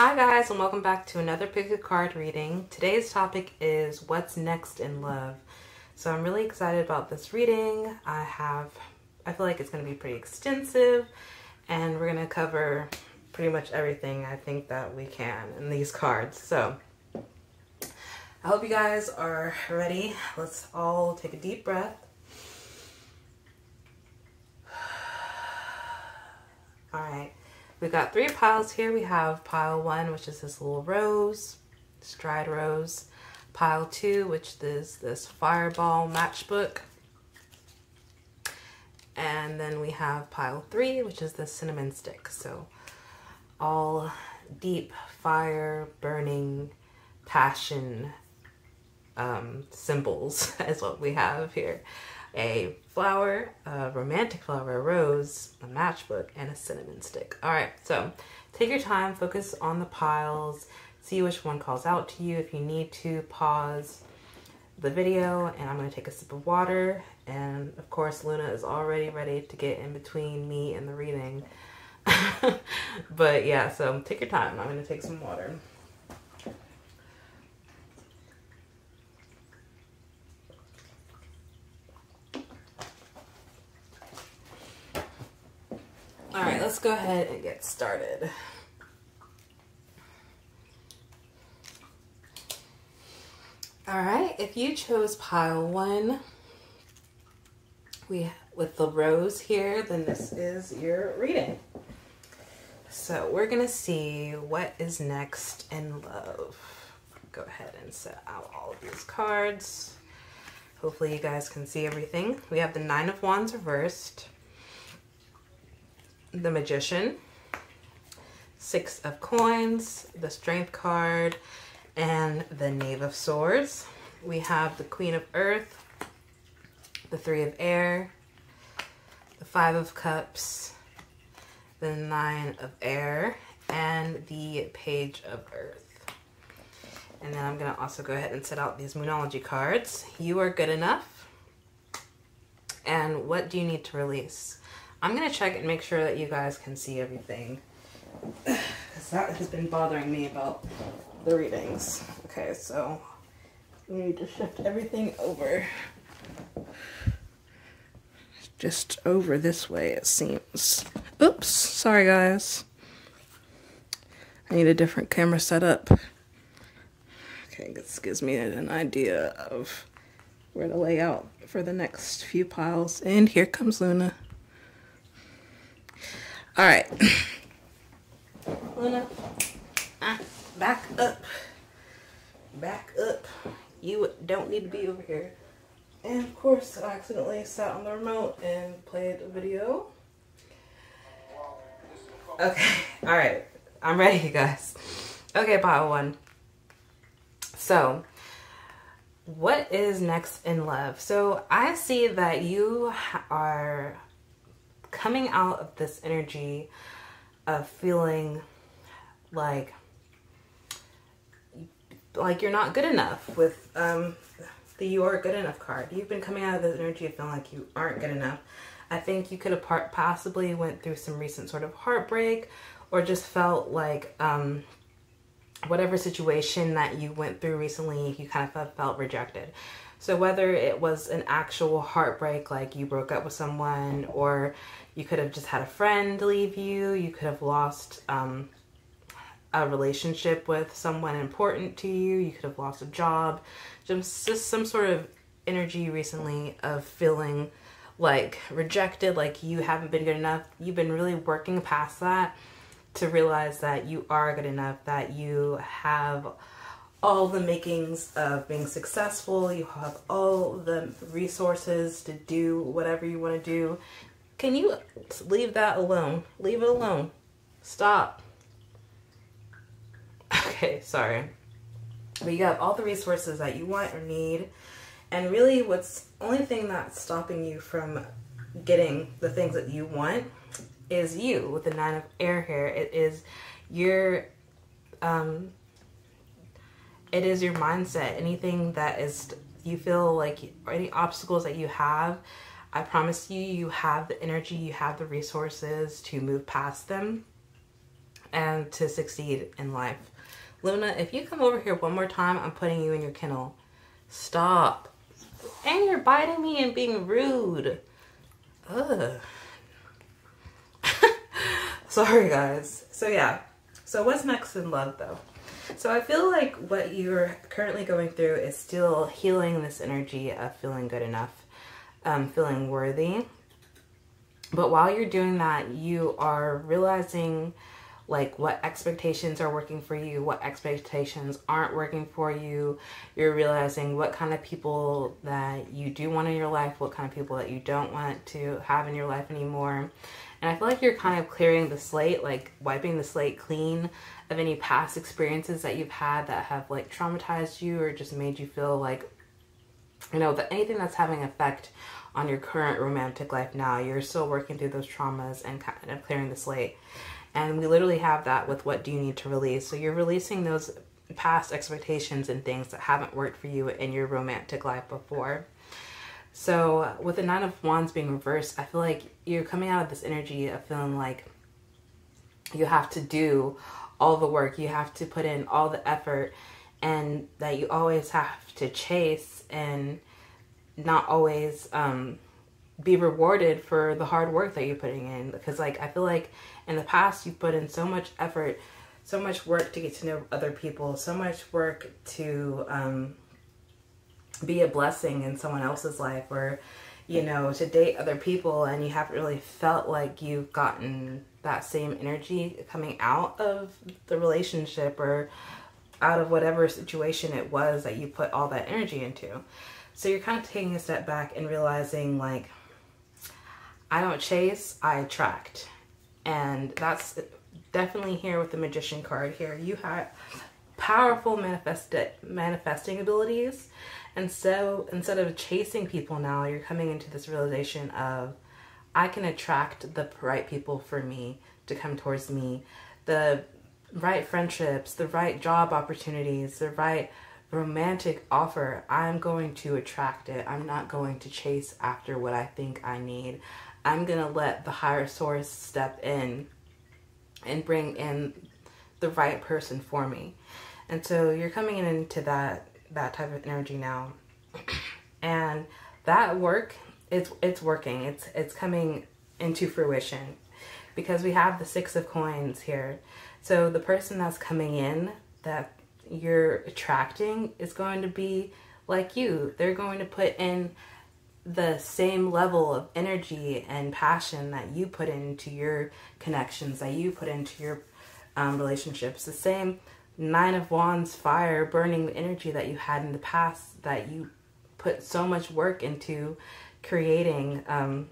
Hi guys, and welcome back to another pick a card reading. Today's topic is what's next in love. So I'm really excited about this reading. I feel like it's going to be pretty extensive, and we're going to cover pretty much everything I think that we can in these cards. So I hope you guys are ready. Let's all take a deep breath. All right. We've got three piles here. We have pile 1, which is this little rose, this dried rose. Pile 2, which is this fireball matchbook. And then we have pile 3, which is the cinnamon stick. So all deep fire, burning, passion symbols is what we have here. A flower, a romantic flower, a rose, a matchbook, and a cinnamon stick. All right, so take your time, focus on the piles, see which one calls out to you. If you need to, pause the video, and I'm going to take a sip of water. And of course, Luna is already ready to get in between me and the reading. But yeah, so take your time. I'm going to take some water. All right, let's go ahead and get started. All right, if you chose pile 1 with the rose here, then this is your reading. So we're gonna see what is next in love. Go ahead and set out all of these cards. Hopefully you guys can see everything. We have the 9 of Wands reversed, the Magician, 6 of Coins, the Strength card, and the Knave of Swords. We have the Queen of Earth, the 3 of Air, the 5 of Cups, the 9 of Air, and the Page of Earth. And then I'm going to also go ahead and set out these Moonology cards. You are good enough. And what do you need to release? I'm going to check and make sure that you guys can see everything, because that has been bothering me about the readings. Okay, so we need to shift everything over. Just over this way, it seems. Oops, sorry guys. I need a different camera setup. Okay, this gives me an idea of where to lay out for the next few piles. And here comes Luna. All right, Luna, back up, back up. You don't need to be over here. And of course, I accidentally sat on the remote and played a video. Okay, all right, I'm ready, you guys. Okay, pile 1. So, what is next in love? So I see that you are coming out of this energy of feeling like you're not good enough with the you are good enough card. You've been coming out of this energy of feeling like you aren't good enough. I think you could have possibly went through some recent sort of heartbreak, or just felt like whatever situation that you went through recently, you kind of felt rejected. So whether it was an actual heartbreak, like you broke up with someone, or you could have just had a friend leave you, you could have lost a relationship with someone important to you, you could have lost a job, just some sort of energy recently of feeling like rejected, like you haven't been good enough. You've been really working past that to realize that you are good enough, that you have all the makings of being successful, you have all the resources to do whatever you want to do. Can you leave that alone? Leave it alone. Stop. Okay, sorry. But you have all the resources that you want or need, and really what's only thing that's stopping you from getting the things that you want is you, with the 9 of Air here. It is your mindset. Anything that is, you feel like, or any obstacles that you have, I promise you, you have the energy, you have the resources to move past them. and to succeed in life. Luna, if you come over here one more time, I'm putting you in your kennel. Stop. And you're biting me and being rude. Ugh. Sorry, guys. So yeah. So what's next in love, though? So I feel like what you're currently going through is still healing this energy of feeling good enough, feeling worthy. But while you're doing that, you are realizing like what expectations are working for you, what expectations aren't working for you. You're realizing what kind of people that you do want in your life, what kind of people that you don't want to have in your life anymore. And I feel like you're kind of clearing the slate, like wiping the slate clean of any past experiences that you've had that have like traumatized you or just made you feel like, you know, that anything that's having effect on your current romantic life now, you're still working through those traumas and kind of clearing the slate. And we literally have that with what do you need to release. So you're releasing those past expectations and things that haven't worked for you in your romantic life before. So with the Nine of Wands being reversed, I feel like you're coming out of this energy of feeling like you have to do all the work, you have to put in all the effort, and that you always have to chase and not always be rewarded for the hard work that you're putting in. Because like I feel like in the past you've put in so much effort, so much work to get to know other people, so much work to be a blessing in someone else's life, or you know, to date other people, and you haven't really felt like you've gotten that same energy coming out of the relationship or out of whatever situation it was that you put all that energy into. So you're kind of taking a step back and realizing like, I don't chase, I attract. And that's definitely here with the Magician card here. You have powerful manifesting abilities. And so instead of chasing people now, you're coming into this realization of, I can attract the right people for me to come towards me, the right friendships, the right job opportunities, the right romantic offer. I'm going to attract it. I'm not going to chase after what I think I need. I'm going to let the higher source step in and bring in the right person for me. And so you're coming into that type of energy now. And that work, it's working. It's coming into fruition because we have the Six of Coins here. So the person that's coming in that you're attracting is going to be like you. They're going to put in the same level of energy and passion that you put into your connections, that you put into your relationships. The same Nine of Wands fire burning the energy that you had in the past, that you put so much work into creating and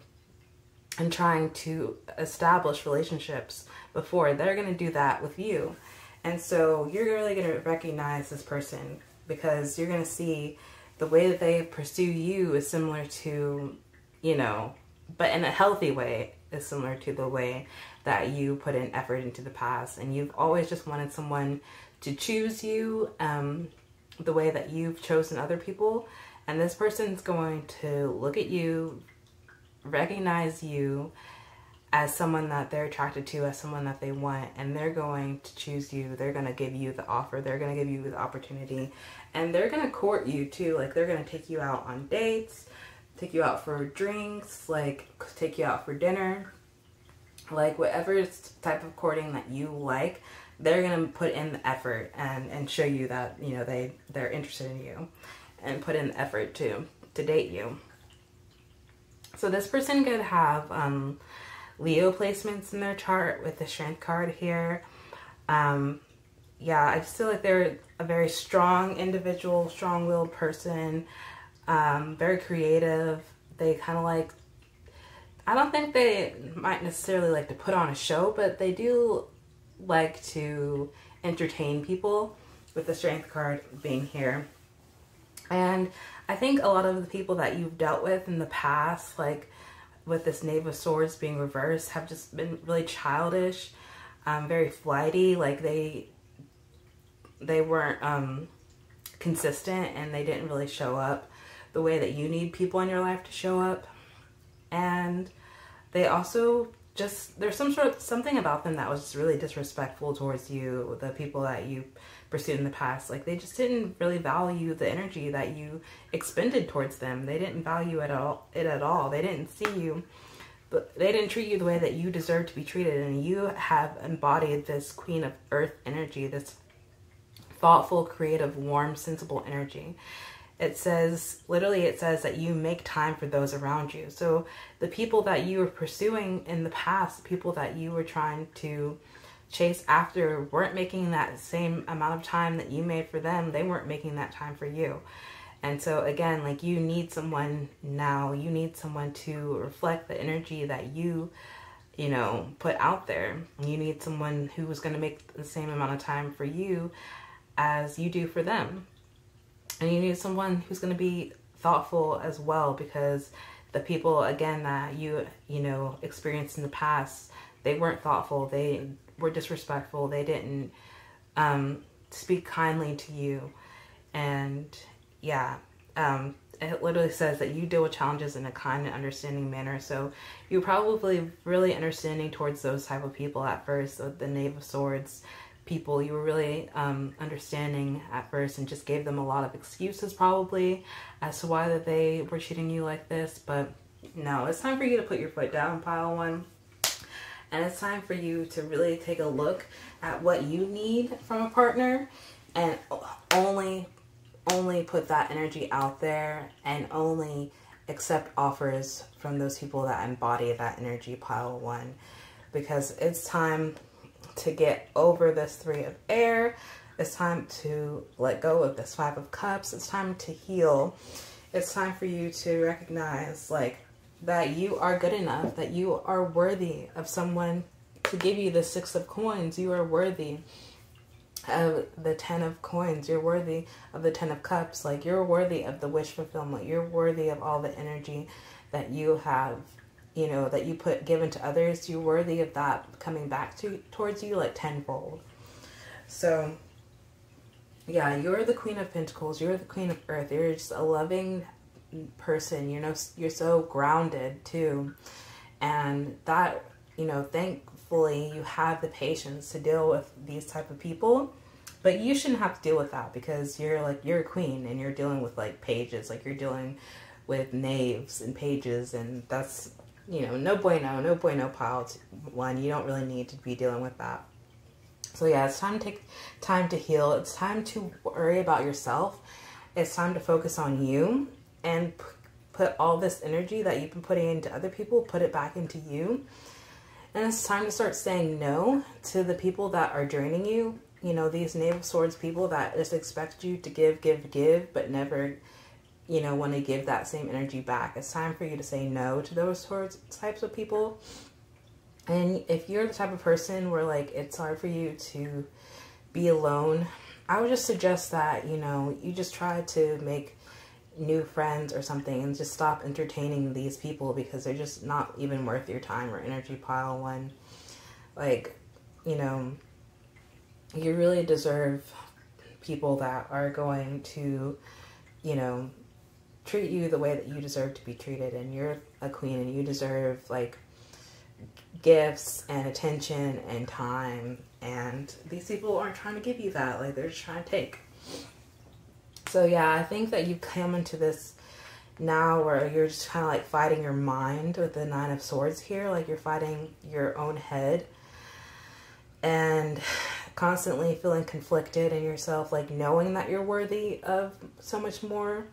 trying to establish relationships before. They're going to do that with you. And so you're really going to recognize this person because you're going to see the way that they pursue you is similar to, you know, but in a healthy way, is similar to the way that you put in effort into the past. And you've always just wanted someone to choose you the way that you've chosen other people. And this person's going to look at you, recognize you as someone that they're attracted to, as someone that they want, and they're going to choose you. They're going to give you the offer. They're going to give you the opportunity, and they're going to court you too. Like they're going to take you out on dates, take you out for drinks, like take you out for dinner, like whatever type of courting that you like. They're going to put in the effort and show you that, you know, they're interested in you and put in the effort to date you. So this person could have Leo placements in their chart with the Strength card here. Yeah, I just feel like they're a very strong individual, strong-willed person, very creative. They kind of like, I don't think they might necessarily like to put on a show, but they do like to entertain people with the Strength card being here. And I think a lot of the people that you've dealt with in the past, like with this Knave of Swords being reversed, have just been really childish, very flighty. Like they weren't consistent, and they didn't really show up the way that you need people in your life to show up. And they also just, there's something about them that was really disrespectful towards you, the people that you pursued in the past. Like, they just didn't really value the energy that you expended towards them. They didn't value it at all. They didn't see you, but they didn't treat you the way that you deserve to be treated. And you have embodied this Queen of Earth energy, this thoughtful, creative, warm, sensible energy. It says, literally, it says that you make time for those around you. So the people that you were pursuing in the past, the people that you were trying to chase after, weren't making that same amount of time that you made for them. They weren't making that time for you. And so again, like, you need someone now. You need someone to reflect the energy that you know, put out there. You need someone who is going to make the same amount of time for you as you do for them. And you need someone who's going to be thoughtful as well, because the people, again, that you know, experienced in the past, they weren't thoughtful. They were disrespectful. They didn't speak kindly to you. And yeah, it literally says that you deal with challenges in a kind and understanding manner. So you're probably really understanding towards those type of people at first. So the Knave of Swords people, you were really understanding at first, and just gave them a lot of excuses probably as to why that they were treating you like this. But no, it's time for you to put your foot down, pile one. And it's time for you to really take a look at what you need from a partner, and only put that energy out there, and only accept offers from those people that embody that energy, pile one. Because it's time to get over this Three of Air. It's time to let go of this Five of Cups. It's time to heal. It's time for you to recognize, like, that you are good enough, that you are worthy of someone to give you the Six of Coins. You are worthy of the 10 of Coins. You're worthy of the 10 of Cups. Like, you're worthy of the wish fulfillment. You're worthy of all the energy that you have, you know, that you given to others. You're worthy of that coming back towards you like tenfold. So yeah, you're the Queen of Pentacles. You're the Queen of Earth. You're just a loving person. You know, you're so grounded too. And that, you know, thankfully you have the patience to deal with these type of people. But you shouldn't have to deal with that, because you're a queen, and you're dealing with like pages. Like, you're dealing with knaves and pages, and that's, you know, no bueno, pile one. You don't really need to be dealing with that. So yeah, it's time to take time to heal. It's time to worry about yourself. It's time to focus on you, and put all this energy that you've been putting into other people, put it back into you. And it's time to start saying no to the people that are draining you. You know, these Knave of Swords people that just expect you to give, but never, you know, want to give that same energy back. It's time for you to say no to those types of people. And if you're the type of person where, like, it's hard for you to be alone, I would just suggest that, you know, you just try to make new friends or something, and just stop entertaining these people, because they're just not even worth your time or energy, pile one. Like, you know, you really deserve people that are going to, you know, treat you the way that you deserve to be treated. And you're a queen, and you deserve, like, gifts and attention and time, and these people aren't trying to give you that. Like, they're just trying to take. So yeah, I think that you come into this now where you're just kind of like fighting your mind with the Nine of Swords here. Like, you're fighting your own head, and constantly feeling conflicted in yourself, like knowing that you're worthy of so much more,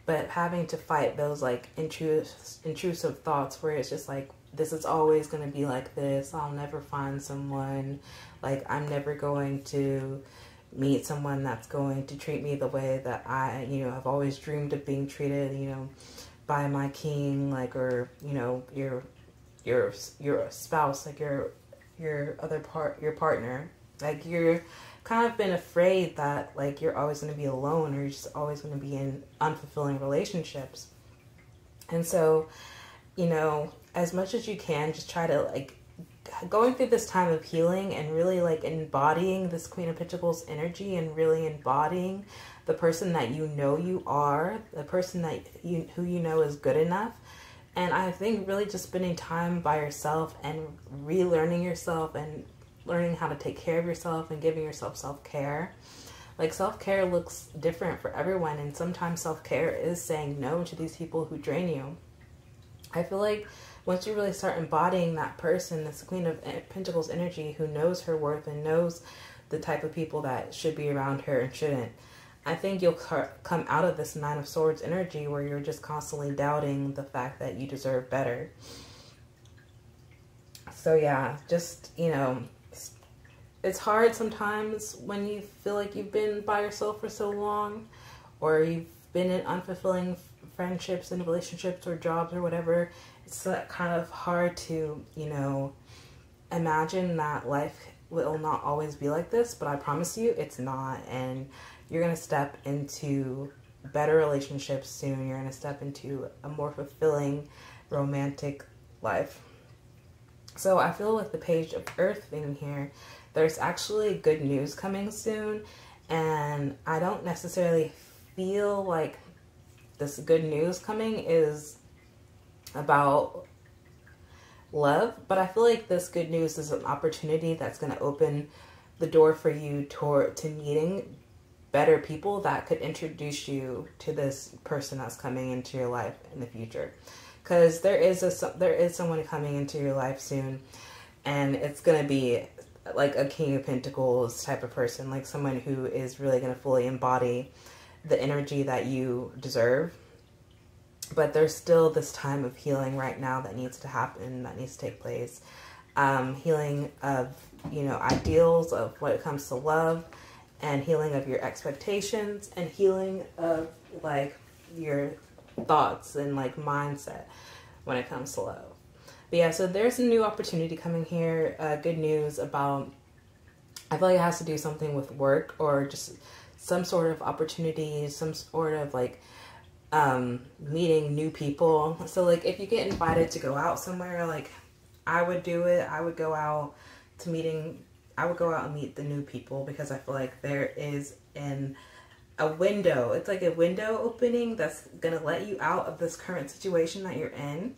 but having to fight those like intrusive thoughts where it's just like, this is always going to be like this. I'll never find someone. Like, I'm never going to meet someone that's going to treat me the way that I, you know, have always dreamed of being treated, you know, by my king, like, or, you know, your spouse, like your partner. Like, you're kind of been afraid that, like, you're always going to be alone, or you're just always going to be in unfulfilling relationships. And so, you know, as much as you can, just try to, like, going through this time of healing and really, like, embodying this Queen of Pentacles energy, and really embodying the person that you know you are, the person that who you know is good enough And I think really just spending time by yourself and relearning yourself and learning how to take care of yourself and giving yourself self-care. Like, self-care looks different for everyone, and sometimes self-care is saying no to these people who drain you. I feel like once you really start embodying that person, this Queen of Pentacles energy who knows her worth and knows the type of people that should be around her and shouldn't, I think you'll come out of this Nine of Swords energy where you're just constantly doubting the fact that you deserve better. So yeah, just, you know, it's hard sometimes when you feel like you've been by yourself for so long, or you've been in unfulfilling friendships and relationships or jobs or whatever. It's kind of hard to, you know, imagine that life will not always be like this, but I promise you it's not. And you're going to step into better relationships soon. You're going to step into a more fulfilling romantic life. So I feel like the Page of Earth thing here, there's actually good news coming soon, and I don't necessarily feel like this good news coming is about love, but I feel like this good news is an opportunity that's going to open the door for you to meeting better people that could introduce you to this person that's coming into your life in the future. Because there is someone coming into your life soon, and it's going to be like a King of Pentacles type of person, like someone who is really going to fully embody the energy that you deserve. But there's still this time of healing right now that needs to happen, that needs to take place. Healing of, you know, ideals of what it comes to love, and healing of your expectations, and healing of like your thoughts and like mindset when it comes to love. But yeah, so there's a new opportunity coming here. Good news about, I feel like it has to do something with work or just some sort of opportunity, some sort of like meeting new people. So like if you get invited to go out somewhere, like I would do it. I would go out to I would go out and meet the new people, because I feel like there is a window. It's like a window opening that's going to let you out of this current situation that you're in.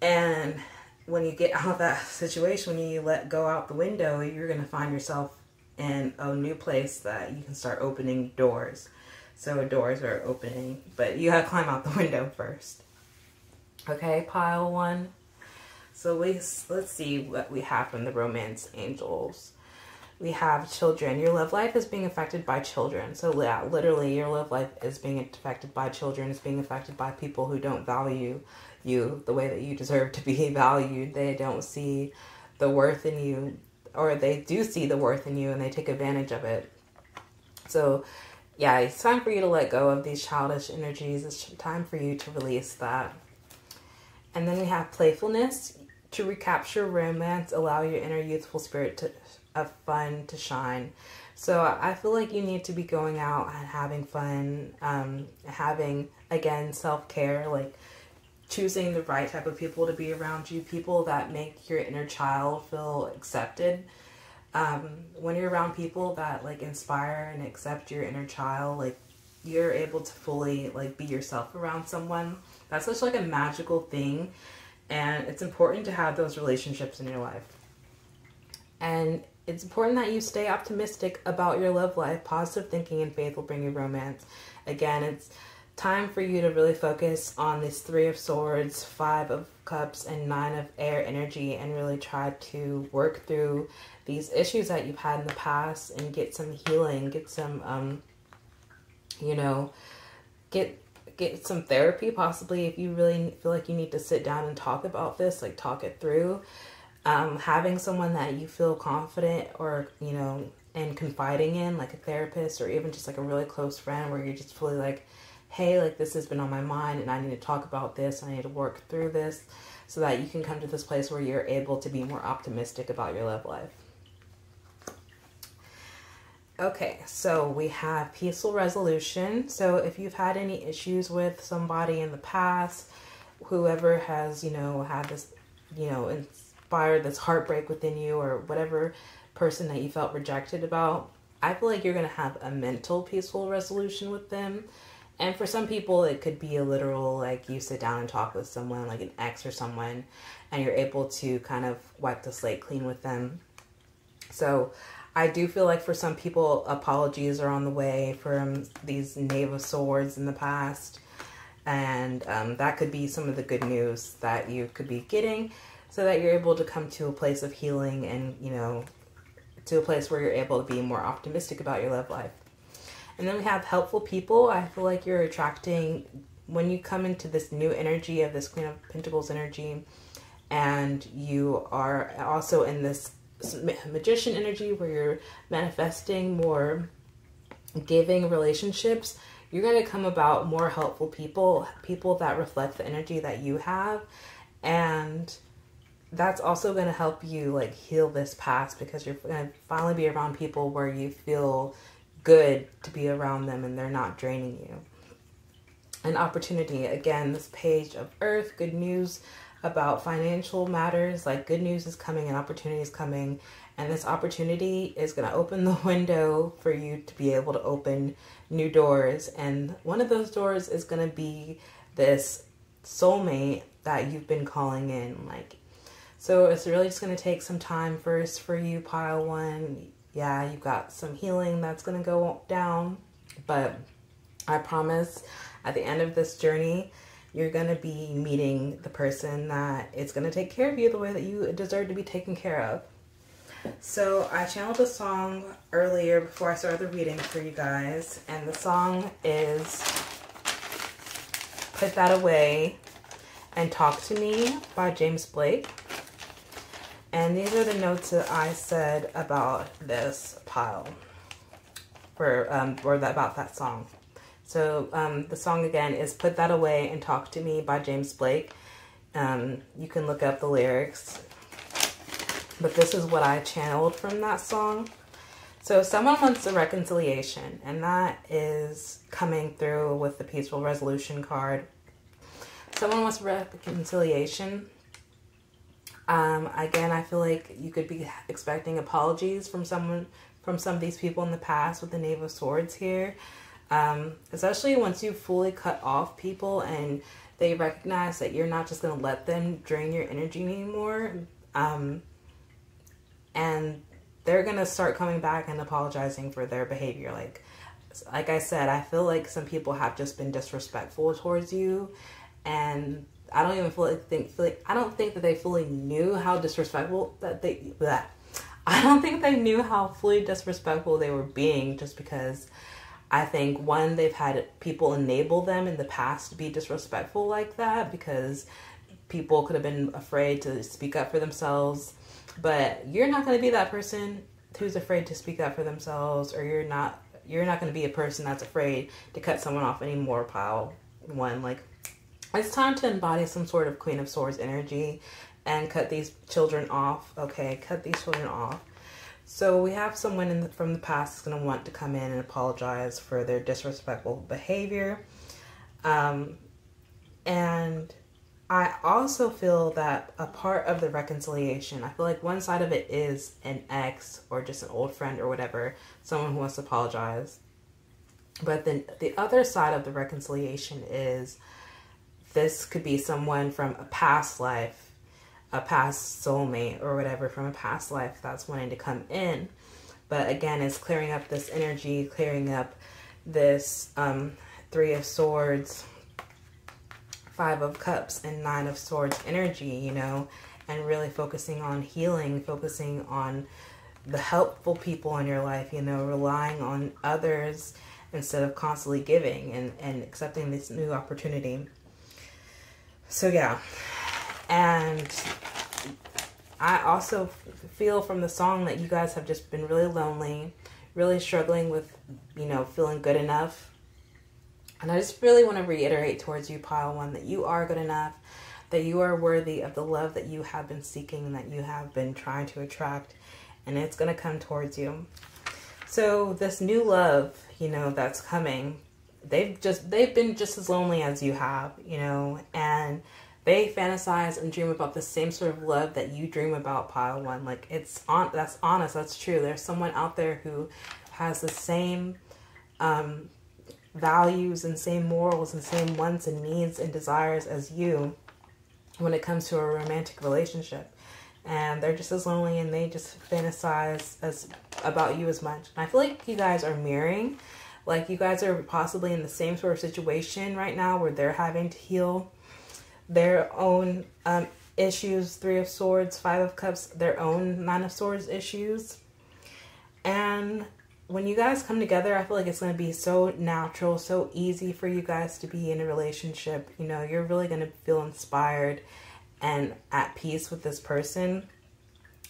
And when you get out of that situation, when you let go out the window, you're going to find yourself in a new place that you can start opening doors. So doors are opening, but you have to climb out the window first. Okay, pile one. So let's see what we have from the romance angels. We have children. Your love life is being affected by children. So yeah, literally your love life is being affected by children. It's being affected by people who don't value you the way that you deserve to be valued. They don't see the worth in you, or they do see the worth in you and they take advantage of it. So yeah, it's time for you to let go of these childish energies. It's time for you to release that. And then we have playfulness. To recapture romance, allow your inner youthful spirit of fun to shine. So I feel like you need to be going out and having fun, having, again, self-care, like choosing the right type of people to be around you, people that make your inner child feel accepted. When you're around people that like inspire and accept your inner child, like you're able to fully like be yourself around someone. That's such like a magical thing. And it's important to have those relationships in your life. And it's important that you stay optimistic about your love life. Positive thinking and faith will bring you romance. Again, it's time for you to really focus on this 3 of Swords, 5 of Cups, and 9 of Air energy, and really try to work through these issues that you've had in the past and get some healing, get some, you know, get some therapy, possibly, if you really feel like you need to sit down and talk about this, like talk it through. Having someone that you feel confident or, you know, and confiding in, like a therapist or even just like a really close friend where you're just fully like, hey, like this has been on my mind and I need to talk about this. I need to work through this, so that you can come to this place where you're able to be more optimistic about your love life. Okay, so we have peaceful resolution. So if you've had any issues with somebody in the past, whoever has, you know, had this, you know, inspired this heartbreak within you, or whatever person that you felt rejected about, I feel like you're going to have a mental peaceful resolution with them. And for some people, it could be a literal, like you sit down and talk with someone, like an ex or someone, and you're able to kind of wipe the slate clean with them. So I do feel like for some people, apologies are on the way from these Knave of Swords in the past. And that could be some of the good news that you could be getting, so that you're able to come to a place of healing and, you know, to a place where you're able to be more optimistic about your love life. And then we have helpful people. I feel like you're attracting, when you come into this new energy of this Queen of Pentacles energy, and you are also in this Magician energy where you're manifesting more giving relationships, you're going to come about more helpful people, people that reflect the energy that you have. And that's also going to help you like heal this past, because you're going to finally be around people where you feel good to be around them and they're not draining you. An opportunity, again, this Page of Earth, good news about financial matters, like good news is coming and opportunity is coming, and this opportunity is going to open the window for you to be able to open new doors. And one of those doors is going to be this soulmate that you've been calling in. Like, so it's really just going to take some time first for you, pile one. Yeah, you've got some healing that's going to go down, but I promise at the end of this journey, you're going to be meeting the person that is going to take care of you the way that you deserve to be taken care of. So I channeled a song earlier before I started the reading for you guys, and the song is Put That Away and Talk to Me by James Blake. And these are the notes that I said about this pile, about that song. So the song again is Put That Away and Talk to Me by James Blake. You can look up the lyrics, but this is what I channeled from that song. So someone wants a reconciliation, and that is coming through with the Peaceful Resolution card. Someone wants reconciliation. Again, I feel like you could be expecting apologies from some of these people in the past with the Knave of Swords here. Especially once you fully cut off people and they recognize that you're not just going to let them drain your energy anymore. And they're going to start coming back and apologizing for their behavior. Like I said, I feel like some people have just been disrespectful towards you, and I don't even I don't think that they fully knew how disrespectful I don't think they knew how fully disrespectful they were being, just because I think, one, they've had people enable them in the past to be disrespectful like that, because people could have been afraid to speak up for themselves. But you're not going to be that person who's afraid to speak up for themselves, or you're not going to be a person that's afraid to cut someone off anymore, pile one. Like, it's time to embody some sort of Queen of Swords energy and cut these children off. Okay, cut these children off. So we have someone from the past that's going to want to come in and apologize for their disrespectful behavior. And I also feel that a part of the reconciliation, I feel like one side of it is an ex or just an old friend or whatever, someone who wants to apologize. But then the other side of the reconciliation is this could be someone from a past life, a past soulmate or whatever from a past life that's wanting to come in. But again, it's clearing up this energy, clearing up this Three of Swords, Five of Cups, and Nine of Swords energy, you know, and really focusing on healing, focusing on the helpful people in your life, you know, relying on others instead of constantly giving and accepting this new opportunity. So yeah, and I also feel from the song that you guys have just been really lonely, really struggling with, you know, feeling good enough. And I just really want to reiterate towards you, pile one, that you are good enough, that you are worthy of the love that you have been seeking and that you have been trying to attract, and it's going to come towards you. So this new love, you know, that's coming, they've been just as lonely as you have, you know, and they fantasize and dream about the same sort of love that you dream about, pile one. Like, that's honest, that's true. There's someone out there who has the same values and same morals and same wants and needs and desires as you when it comes to a romantic relationship. And they're just as lonely, and they just fantasize about you as much. And I feel like you guys are mirroring. Like, you guys are possibly in the same sort of situation right now where they're having to heal their own issues, 3 of Swords, 5 of Cups, their own 9 of Swords issues. And when you guys come together, I feel like it's going to be so natural, so easy for you guys to be in a relationship. You know, you're really going to feel inspired and at peace with this person.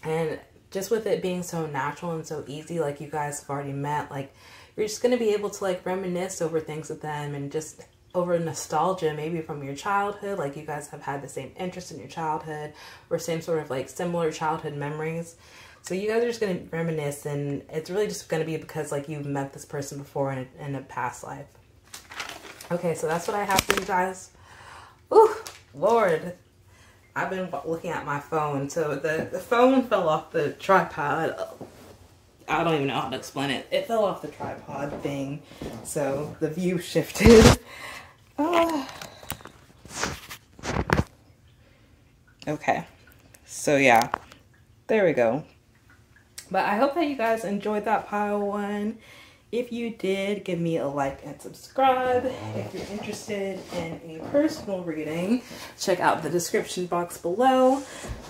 And just with it being so natural and so easy, like you guys have already met, like you're just going to be able to like reminisce over things with them and just over nostalgia, maybe from your childhood. Like you guys have had the same interest in your childhood or same sort of like similar childhood memories. So you guys are just going to reminisce, and it's really just going to be because like you've met this person before in a past life. Okay, so that's what I have for you guys. Ooh, Lord. I've been looking at my phone. So the phone fell off the tripod. I don't even know how to explain it. It fell off the tripod thing. So the view shifted. Okay. So yeah. There we go. But I hope that you guys enjoyed that pile 1. If you did, give me a like and subscribe. If you're interested in a personal reading, check out the description box below,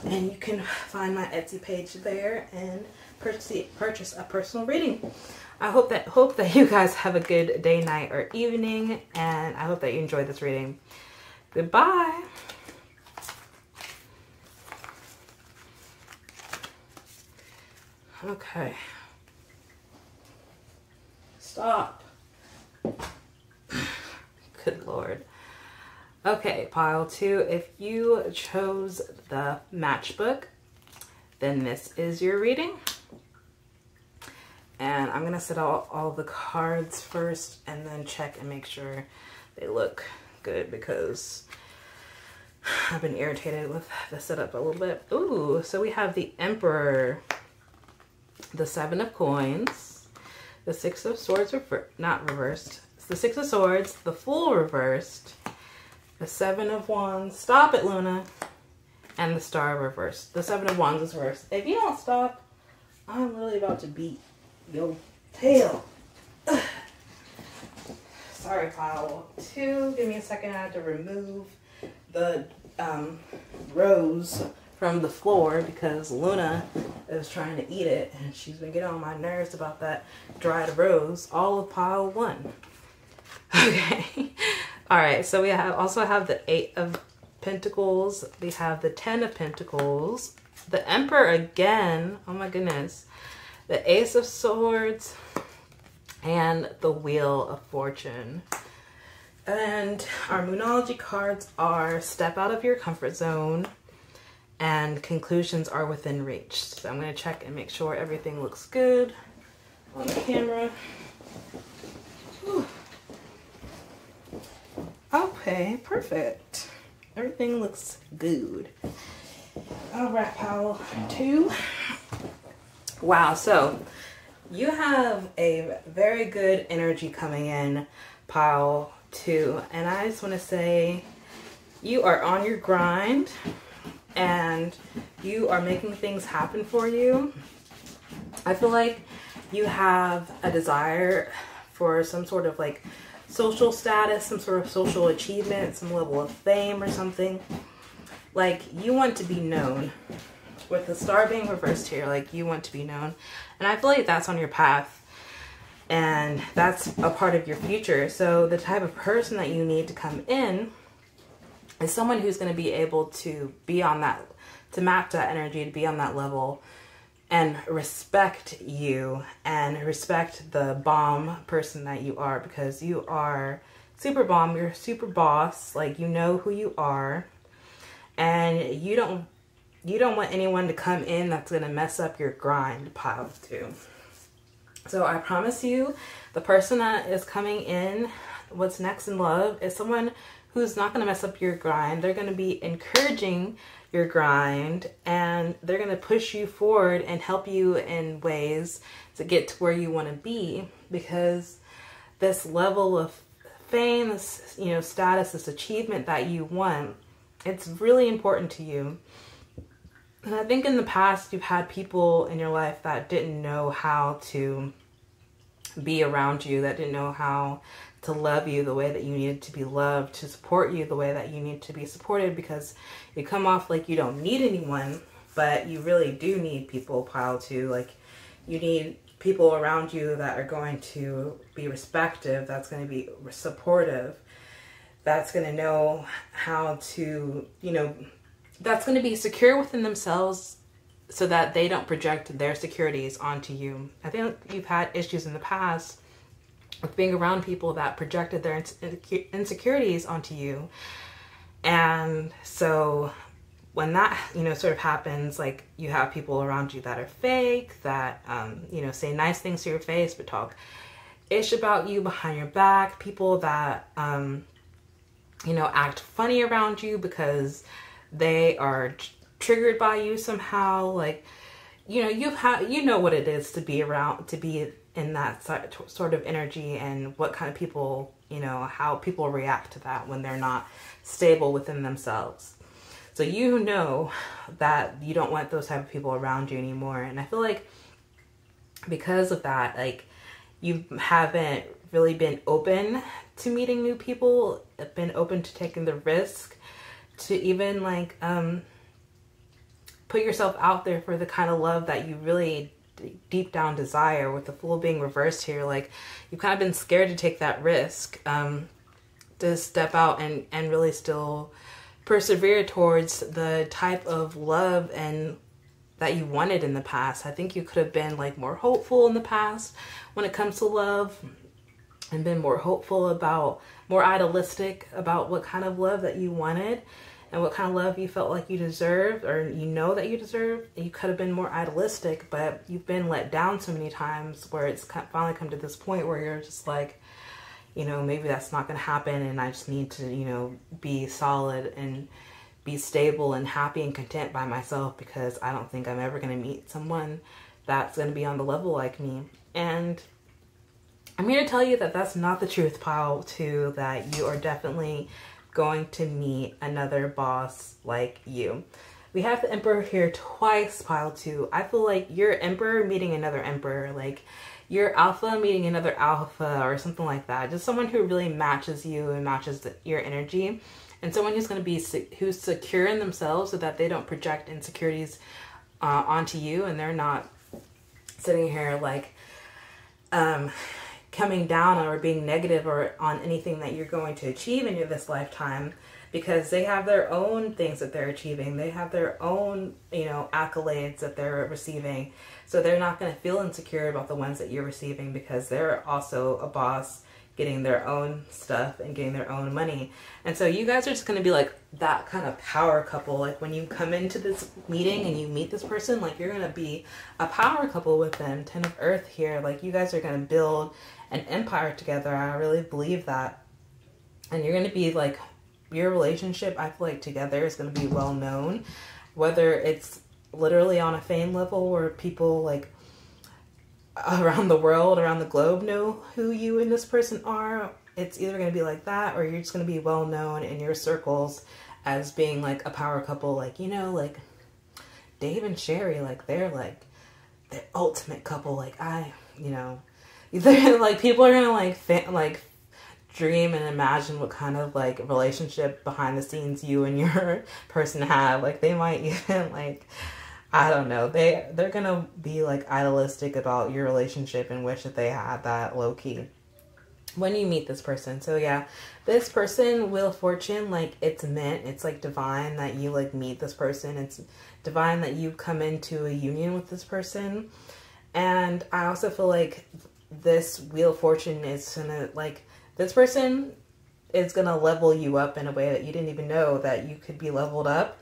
and you can find my Etsy page there and purchase a personal reading. I hope that you guys have a good day, night, or evening, and I hope that you enjoyed this reading. Goodbye. Okay. Stop. Good Lord. Okay, pile 2. If you chose the matchbook, then this is your reading. And I'm going to set out all the cards first and then check and make sure they look good, because I've been irritated with the setup a little bit. Ooh, so we have the Emperor, the 7 of Coins, the 6 of Swords, not reversed. It's the 6 of Swords, the Fool reversed, the 7 of Wands, stop it, Luna, and the Star reversed. The 7 of Wands is reversed. If you don't stop, I'm really about to beat your tail. Ugh. Sorry, pile 2. Give me a second. I have to remove the rose from the floor because Luna is trying to eat it, and she's been getting on my nerves about that dried rose. All of pile 1. Okay. All right. So we also have the 8 of Pentacles. We have the 10 of Pentacles. The Emperor again. Oh my goodness. The Ace of Swords. And the Wheel of Fortune. And our Moonology cards are Step Out of Your Comfort Zone and Conclusions Are Within Reach. So I'm going to check and make sure everything looks good on the camera. Whew. Okay, perfect. Everything looks good. All right, pile 2. Wow, so you have a very good energy coming in, pile 2. And I just want to say you are on your grind and you are making things happen for you. I feel like you have a desire for some sort of like social status, some sort of social achievement, some level of fame or something. Like you want to be known. With the Star being reversed here, like you want to be known. And I feel like that's on your path. And that's a part of your future. So the type of person that you need to come in is someone who's going to be able to be on that, to match that energy, to be on that level and respect you and respect the bomb person that you are, because you are super bomb, you're super boss, like you know who you are, and you don't want anyone to come in that's going to mess up your grind, pile 2. So I promise you, the person that is coming in, what's next in love, is someone who's not going to mess up your grind. They're going to be encouraging your grind, and they're going to push you forward and help you in ways to get to where you want to be, because this level of fame, this, you know, status, this achievement that you want, it's really important to you. And I think in the past you've had people in your life that didn't know how to be around you, that didn't know how to love you the way that you needed to be loved, to support you the way that you need to be supported, because you come off like you don't need anyone, but you really do need people, pile two. Like, you need people around you that are going to be respectful, that's going to be supportive, that's going to know how to, you know, that's going to be secure within themselves so that they don't project their securities onto you. I think you've had issues in the past with being around people that projected their insecurities onto you. And so when that, you know, sort of happens, like, you have people around you that are fake, that, you know, say nice things to your face, but talk ish about you behind your back, people that, you know, act funny around you because they are triggered by you somehow. Like, you know, you know what it is to be around, to be in that sort of energy, and what kind of people, you know, how people react to that when they're not stable within themselves. So you know that you don't want those type of people around you anymore. And I feel like because of that, like, you haven't really been open to meeting new people, been open to taking the risk to even, like, put yourself out there for the kind of love that you really deep down desire, with the Fool being reversed here. Like, you've kind of been scared to take that risk, to step out and really still persevere towards the type of love and that you wanted in the past. I think you could have been, like, more hopeful in the past when it comes to love, and been more hopeful about, more idealistic about what kind of love that you wanted and what kind of love you felt like you deserved, or you know that you deserve. You could have been more idealistic, but you've been let down so many times where it's finally come to this point where you're just like, you know, maybe that's not going to happen, and I just need to, you know, be solid and be stable and happy and content by myself, because I don't think I'm ever going to meet someone that's going to be on the level like me. And I'm here to tell you that that's not the truth, pile two, that you are definitely going to meet another boss like you. We have the Emperor here twice, pile two. I feel like you're Emperor meeting another Emperor, like you're Alpha meeting another Alpha, or something like that. Just someone who really matches you and matches your energy, and someone who's going to be who's secure in themselves so that they don't project insecurities onto you, and they're not sitting here like coming down or being negative or on anything that you're going to achieve in this lifetime, because they have their own things that they're achieving. They have their own, you know, accolades that they're receiving. So they're not going to feel insecure about the ones that you're receiving, because they're also a boss getting their own stuff and getting their own money. And so you guys are just going to be like that kind of power couple. Like, when you come into this meeting and you meet this person, like, you're going to be a power couple with them. 10 of Earth here. Like, you guys are going to build an empire together. I really believe that. And you're going to be like, your relationship, I feel like, together is going to be well known, whether it's literally on a fame level where people like around the world, around the globe know who you and this person are. It's either going to be like that, or you're just going to be well known in your circles as being like a power couple. Like, you know, like Dave and Sherry, like they're like the ultimate couple. Like, you know, like people are going to like dream and imagine what kind of like relationship behind the scenes you and your person have. Like, they might even like, I don't know, they're gonna be like idealistic about your relationship and wish that they had that low key when you meet this person. So yeah, this person, Wheel of Fortune, like, it's meant, it's like divine that you like meet this person. It's divine that you come into a union with this person. And I also feel like this Wheel of Fortune is gonna, like, this person is gonna level you up in a way that you didn't even know that you could be leveled up.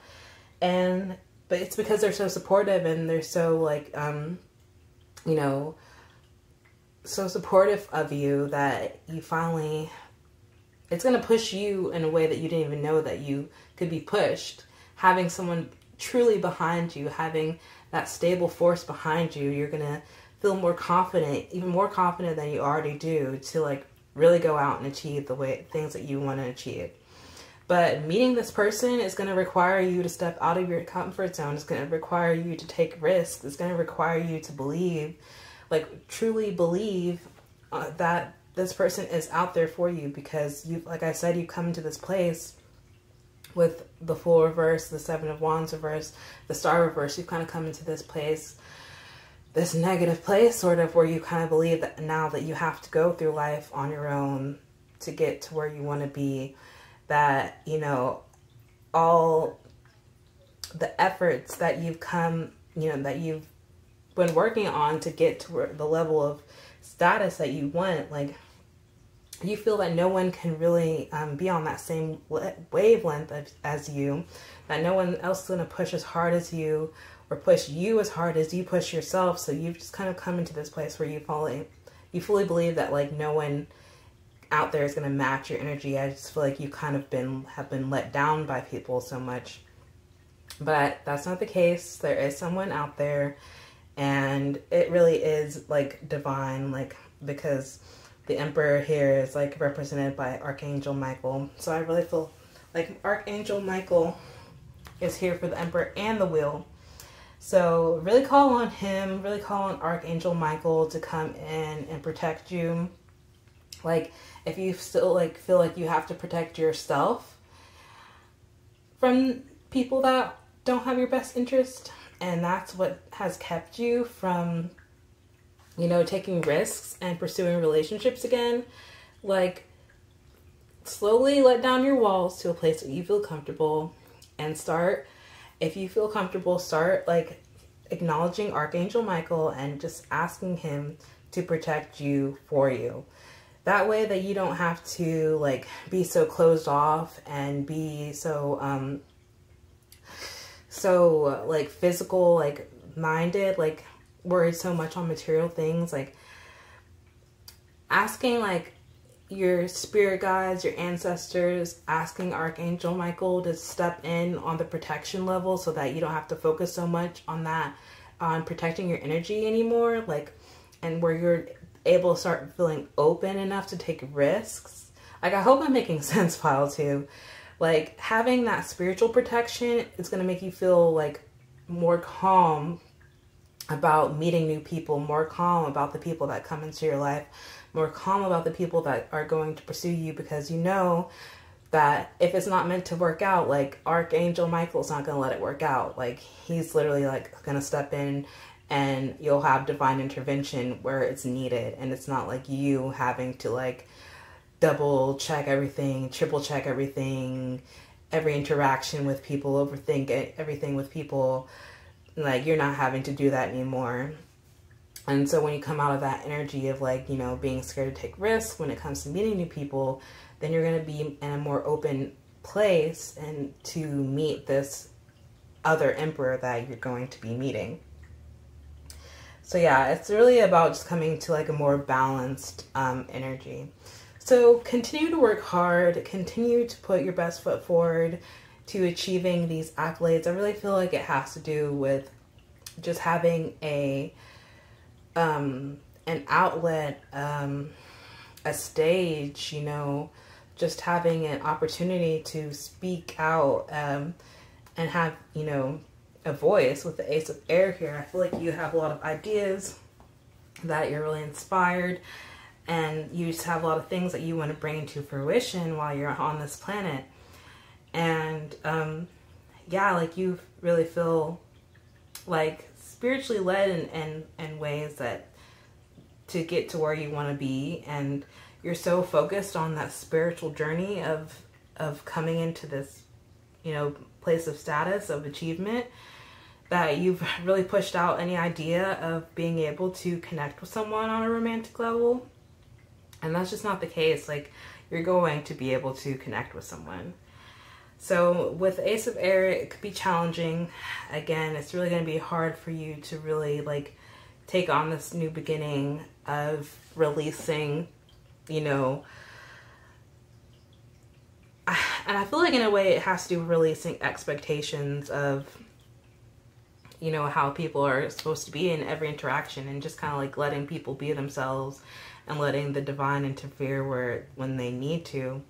But it's because they're so supportive, and they're so like, you know, so supportive of you that you finally, it's going to push you in a way that you didn't even know that you could be pushed. Having someone truly behind you, having that stable force behind you, you're going to feel more confident, even more confident than you already do, to like really go out and achieve things that you want to achieve. But meeting this person is going to require you to step out of your comfort zone. It's going to require you to take risks. It's going to require you to believe, like truly believe that this person is out there for you, because you, like I said, you come to this place with the Fool reverse, the Seven of Wands reverse, the Star reverse. You've kind of come into this place, this negative place sort of, where you kind of believe that now that you have to go through life on your own to get to where you want to be, that, you know, all the efforts that you've come, you know, that you've been working on to get to the level of status that you want, like, you feel that no one can really be on that same wavelength as you, that no one else is going to push as hard as you, or push you as hard as you push yourself. So you've just kind of come into this place where you fully believe that, like, no one out there is going to match your energy. I just feel like you kind of have been let down by people so much. But that's not the case. There is someone out there, and it really is like divine, like, because the Emperor here is like represented by Archangel Michael. So I really feel like Archangel Michael is here for the Emperor and the Wheel. So really call on him, really call on Archangel Michael to come in and protect you. Like, if you still like feel like you have to protect yourself from people that don't have your best interest, and that's what has kept you from, you know, taking risks and pursuing relationships again, like, slowly let down your walls to a place that you feel comfortable, and start, if you feel comfortable, start like acknowledging Archangel Michael and just asking him to protect you for you. That way that you don't have to like be so closed off and be so like physical, like minded, like worried so much on material things. Like, asking like your spirit guides, your ancestors, asking Archangel Michael to step in on the protection level so that you don't have to focus so much on that, on protecting your energy anymore, like, and where you're able to start feeling open enough to take risks. Like, I hope I'm making sense, Pile 2. Like, having that spiritual protection is going to make you feel like more calm about meeting new people, more calm about the people that come into your life, more calm about the people that are going to pursue you, because you know that if it's not meant to work out, like, Archangel Michael's not going to let it work out. Like, he's literally like going to step in, and you'll have divine intervention where it's needed. And it's not like you having to like double check everything, triple check everything, every interaction with people, overthink everything with people. Like, you're not having to do that anymore. And so when you come out of that energy of like, you know, being scared to take risks when it comes to meeting new people, then you're going to be in a more open place and to meet this other emperor that you're going to be meeting. So yeah, it's really about just coming to like a more balanced energy. So continue to work hard, continue to put your best foot forward to achieving these accolades. I really feel like it has to do with just having an outlet, a stage, you know, just having an opportunity to speak out and have, you know, a voice. With the Ace of Air here, I feel like you have a lot of ideas, that you're really inspired, and you just have a lot of things that you want to bring into fruition while you're on this planet. And yeah, like, you really feel like spiritually led in ways that to get to where you want to be, and you're so focused on that spiritual journey of coming into this, you know, place of status, of achievement, that you've really pushed out any idea of being able to connect with someone on a romantic level. And that's just not the case. Like, you're going to be able to connect with someone. So with Ace of Air, it could be challenging. Again, it's really going to be hard for you to really like take on this new beginning of releasing, you know, and I feel like in a way it has to do with releasing expectations of you know, how people are supposed to be in every interaction, and just kind of like letting people be themselves and letting the divine interfere when they need to.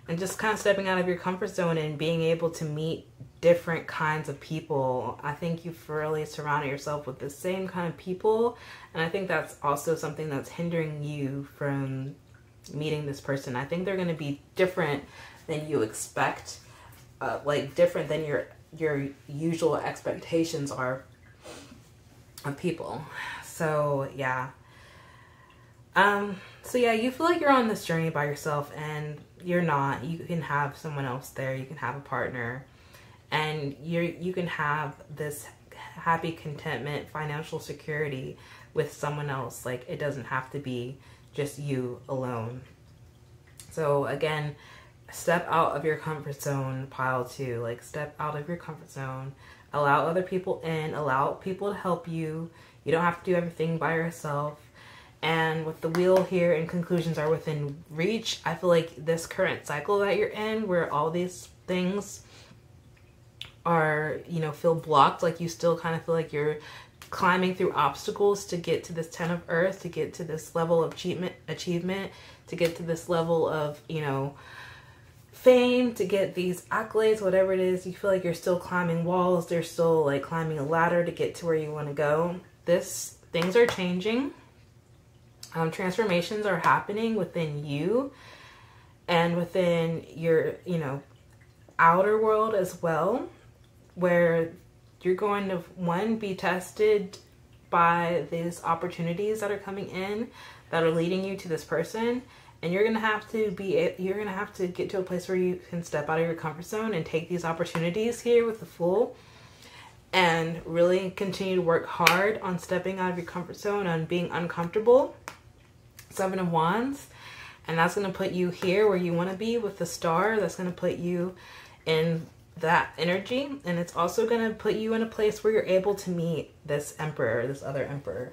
And just kind of stepping out of your comfort zone and being able to meet different kinds of people. I think you've really surrounded yourself with the same kind of people. And I think that's also something that's hindering you from meeting this person. I think they're going to be different than you expect. Like different than your usual expectations are of people. So yeah. So yeah, you feel like you're on this journey by yourself, and you're not. You can have someone else there. You can have a partner, and you can have this happy contentment, financial security with someone else. Like, it doesn't have to be just you alone. So again, step out of your comfort zone, pile 2. Like, step out of your comfort zone. Allow other people in. Allow people to help you. You don't have to do everything by yourself. And with the wheel here and conclusions are within reach, I feel like this current cycle that you're in, where all these things are, you know, feel blocked, like you still kind of feel like you're climbing through obstacles to get to this 10 of earth, to get to this level of achievement, to get to this level of, you know, fame, to get these accolades, whatever it is. You feel like you're still climbing walls. They're still like climbing a ladder to get to where you want to go. Things are changing. Transformations are happening within you and within your, you know, outer world as well, where you're going to, one, be tested by these opportunities that are coming in that are leading you to this person. And you're going to have to get to a place where you can step out of your comfort zone and take these opportunities here with the Fool, and really continue to work hard on stepping out of your comfort zone, on being uncomfortable. 7 of Wands, and that's going to put you here where you want to be with the Star. That's going to put you in that energy, and it's also going to put you in a place where you're able to meet this Emperor, this other Emperor.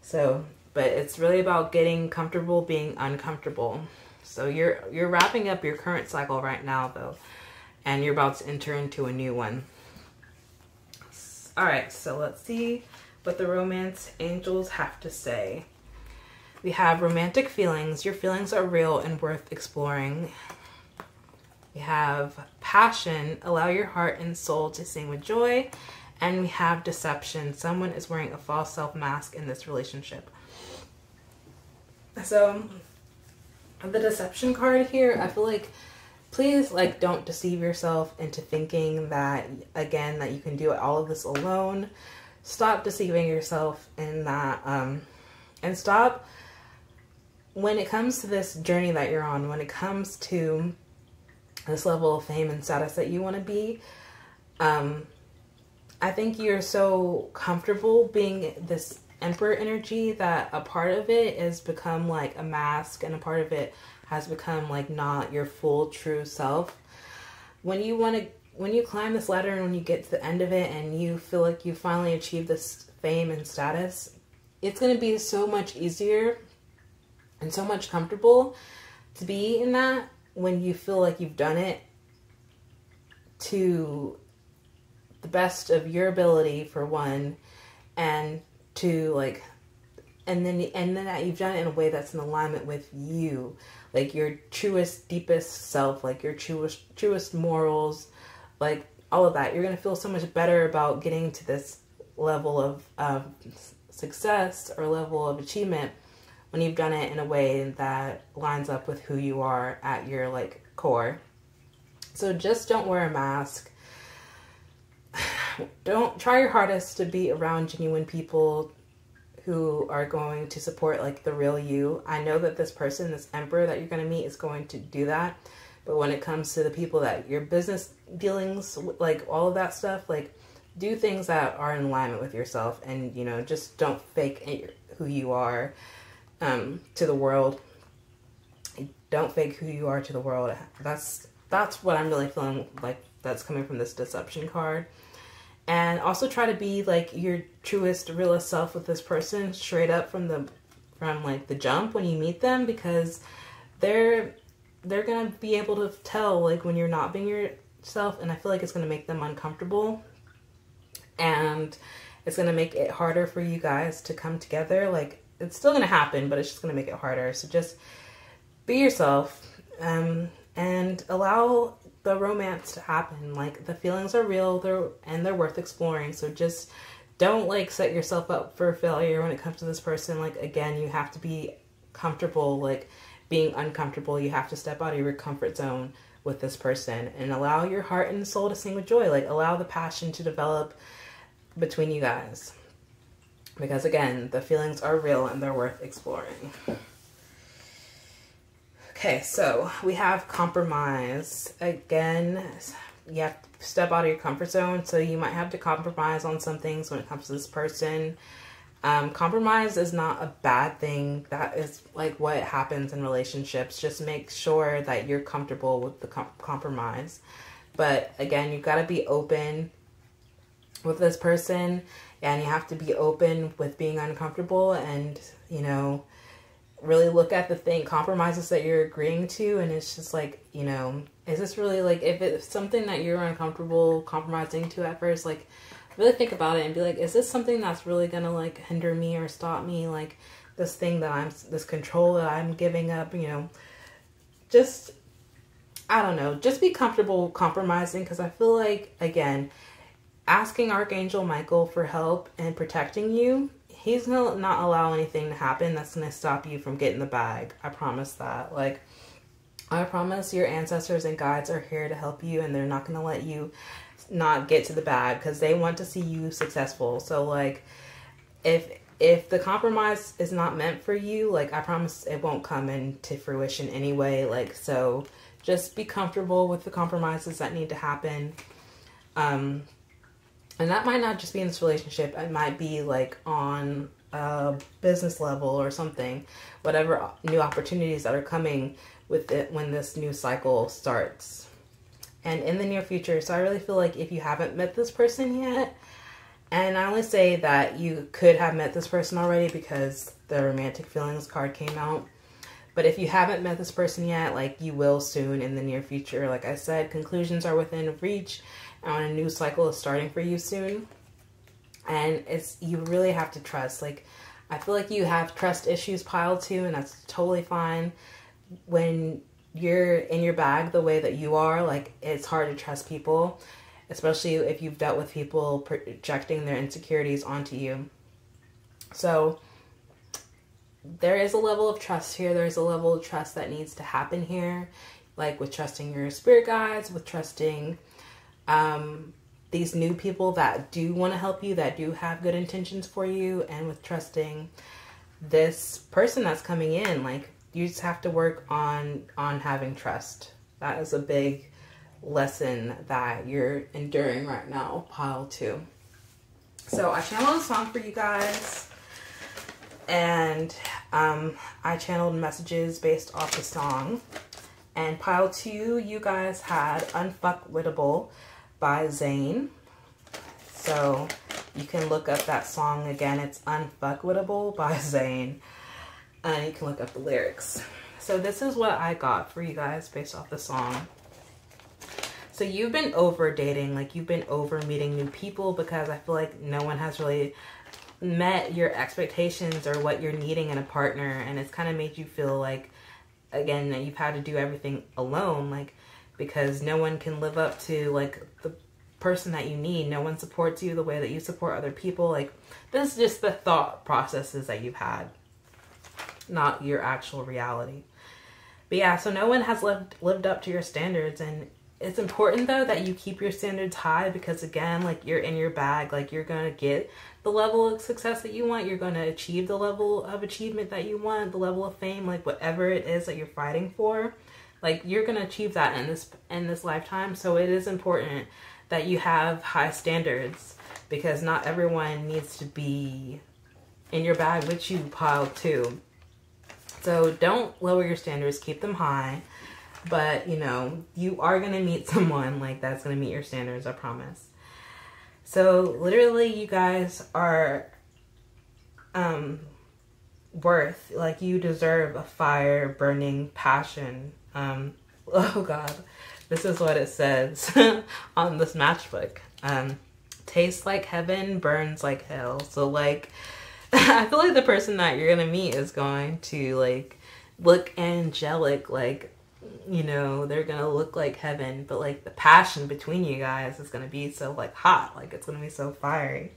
So, but it's really about getting comfortable being uncomfortable. So you're wrapping up your current cycle right now, though, and you're about to enter into a new one. All right, so let's see what the romance angels have to say. We have romantic feelings. Your feelings are real and worth exploring. We have passion. Allow your heart and soul to sing with joy. And we have deception. Someone is wearing a false self mask in this relationship. So the deception card here, I feel like, please, like, don't deceive yourself into thinking that, again, that you can do all of this alone. Stop deceiving yourself in that, and stop. When it comes to this journey that you're on, when it comes to this level of fame and status that you want to be, I think you're so comfortable being this Emperor energy that a part of it has become like a mask, and a part of it has become like not your full true self. When you climb this ladder and when you get to the end of it and you feel like you finally achieved this fame and status, it's going to be so much easier and so much comfortable to be in that when you feel like you've done it to the best of your ability, for one, and to like, and then that you've done it in a way that's in alignment with you, like your truest, deepest self, like your truest morals, like all of that. You're gonna feel so much better about getting to this level of success or level of achievement when you've done it in a way that lines up with who you are at your like core. So just don't wear a mask. Don't try your hardest to be around genuine people who are going to support like the real you. I know that this person, this Emperor that you're going to meet, is going to do that. But when it comes to the people that your business dealings, like all of that stuff, like do things that are in alignment with yourself, and, you know, just don't fake who you are to the world. Don't fake who you are to the world. That's what I'm really feeling like that's coming from this deception card. And also try to be like your truest, realest self with this person straight up from like the jump when you meet them, because they're gonna be able to tell like when you're not being yourself, and I feel like it's gonna make them uncomfortable. and it's going to make it harder for you guys to come together. Like, it's still going to happen, but it's just going to make it harder. So just be yourself, and allow the romance to happen. Like, the feelings are real, they're worth exploring. So just don't like set yourself up for failure when it comes to this person. Like, again, you have to be comfortable, like being uncomfortable. You have to step out of your comfort zone with this person and allow your heart and soul to sing with joy. Like, allow the passion to develop between you guys, because again, the feelings are real and they're worth exploring. Okay, so we have compromise. Again, you have to step out of your comfort zone, so you might have to compromise on some things when it comes to this person. Compromise is not a bad thing. That is like what happens in relationships. Just make sure that you're comfortable with the compromise. But again, you've got to be open with this person, and you have to be open with being uncomfortable, and, you know, really look at the compromises that you're agreeing to. And it's just like, you know, is this really, like, if it's something that you're uncomfortable compromising to at first, like, really think about it and be like, is this something that's really gonna like hinder me or stop me? Like, this thing that this control that I'm giving up, you know, just, I don't know, just be comfortable compromising. Because I feel like, again, asking Archangel Michael for help and protecting you, he's gonna not allow anything to happen that's gonna stop you from getting the bag. I promise that. Like, I promise your ancestors and guides are here to help you, and they're not gonna let you not get to the bag, because they want to see you successful. So like, if the compromise is not meant for you, like, I promise it won't come into fruition anyway. Like, so just be comfortable with the compromises that need to happen. And that might not just be in this relationship. It might be like on a business level or something. Whatever new opportunities that are coming with it when this new cycle starts. And in the near future. So I really feel like if you haven't met this person yet, and I only say that you could have met this person already because the romantic feelings card came out. But if you haven't met this person yet, like, you will soon in the near future. Like I said, conclusions are within reach, and a new cycle is starting for you soon. And you really have to trust. Like, I feel like you have trust issues piled too, and that's totally fine. When you're in your bag the way that you are, like, it's hard to trust people, especially if you've dealt with people projecting their insecurities onto you. So there is a level of trust here. There's a level of trust that needs to happen here, like with trusting your spirit guides, with trusting these new people that do want to help you, that do have good intentions for you, and with trusting this person that's coming in. Like, you just have to work on having trust. That is a big lesson that you're enduring right now, pile 2. So I channeled a song for you guys, and I channeled messages based off the song. And pile 2, you guys had Unfuckwittable by Zayn. So you can look up that song again. It's Unfuckwittable by Zayn. And you can look up the lyrics. So this is what I got for you guys based off the song. So you've been over dating, like, you've been over meeting new people, because I feel like no one has really met your expectations or what you're needing in a partner. And it's kind of made you feel like, again, that you've had to do everything alone, like, because no one can live up to, like, the person that you need. No one supports you the way that you support other people. Like, this is just the thought processes that you've had, not your actual reality. But yeah, so no one has lived up to your standards. And it's important, though, that you keep your standards high, because, again, like, you're in your bag. Like, you're going to get the level of success that you want. You're going to achieve the level of achievement that you want, the level of fame, like, whatever it is that you're fighting for. Like, you're going to achieve that in this lifetime. So it is important that you have high standards, because not everyone needs to be in your bag with you, pile 2. So don't lower your standards, keep them high. But, you know, you are going to meet someone, like, that's going to meet your standards, I promise. So literally, you guys are worth, like, you deserve a fire burning passion. Oh God, this is what it says on this matchbook. tastes like heaven, burns like hell. So like, I feel like the person that you're gonna meet is going to like look angelic, like, you know, they're gonna look like heaven, but like the passion between you guys is gonna be so like hot, like it's gonna be so fiery.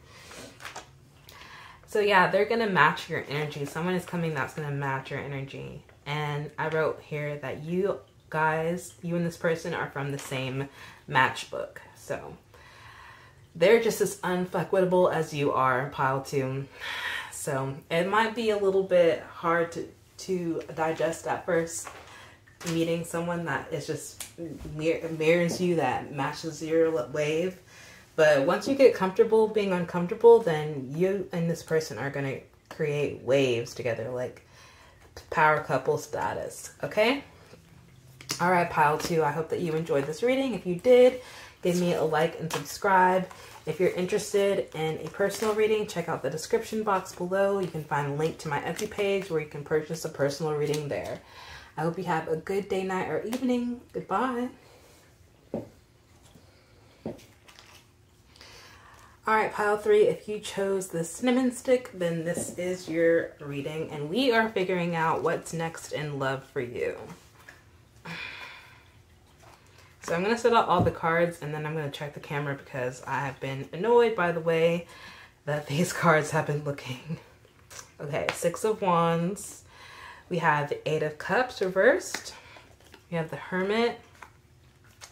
So yeah, they're gonna match your energy. Someone is coming that's gonna match your energy. And I wrote here that you guys, you and this person are from the same matchbook. So they're just as unfuckwittable as you are, pile 2. So it might be a little bit hard to digest at first, meeting someone that is just mirrors you, that matches your wave. But once you get comfortable being uncomfortable, then you and this person are going to create waves together, like power couple status. Okay? All right, pile 2. I hope that you enjoyed this reading. If you did, give me a like and subscribe. If you're interested in a personal reading, check out the description box below. You can find a link to my Etsy page where you can purchase a personal reading there. I hope you have a good day, night, or evening. Goodbye. Alright, pile 3, if you chose the cinnamon stick, then this is your reading, and we are figuring out what's next in love for you. So I'm going to set out all the cards, and then I'm going to check the camera because I have been annoyed by the way that these cards have been looking. Okay, 6 of Wands. We have the 8 of Cups reversed. We have the Hermit,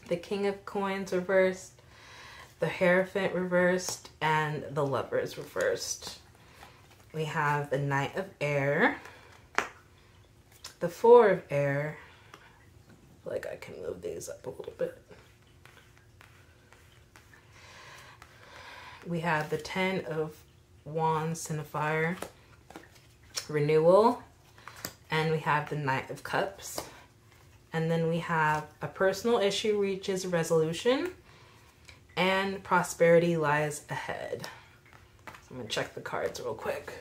the King of Coins reversed, the Hierophant reversed, and the Lovers reversed. We have the Knight of Air, the 4 of Air. I feel like I can move these up a little bit. We have the 10 of Wands, Ten of Fire, Renewal, and we have the Knight of Cups. And then we have a personal issue reaches resolution, and prosperity lies ahead. So I'm gonna check the cards real quick.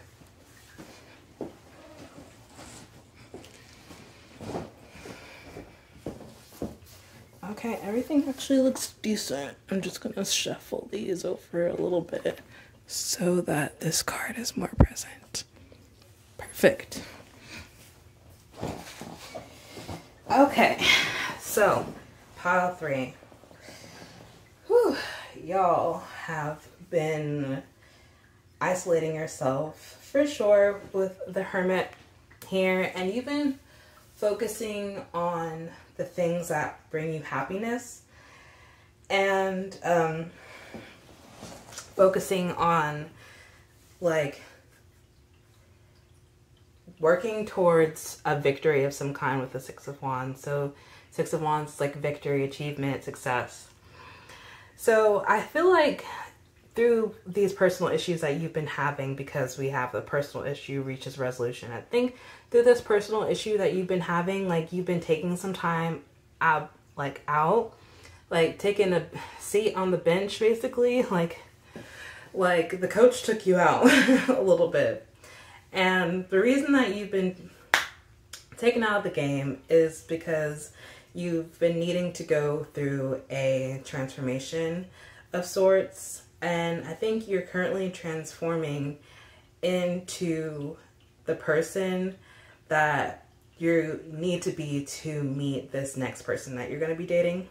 Okay, everything actually looks decent. I'm just gonna shuffle these over a little bit so that this card is more present. Perfect. Okay, so pile 3. Whew, y'all have been isolating yourself for sure with the Hermit here, and you've been focusing on the things that bring you happiness, and focusing on like working towards a victory of some kind with the 6 of Wands. So 6 of Wands is like victory, achievement, success. So I feel like through these personal issues that you've been having, because we have the personal issue reaches resolution, I think through this personal issue that you've been having, like you've been taking some time out, like taking a seat on the bench, basically, like the coach took you out a little bit. And the reason that you've been taken out of the game is because you've been needing to go through a transformation of sorts. And I think you're currently transforming into the person that you need to be to meet this next person that you're going to be dating.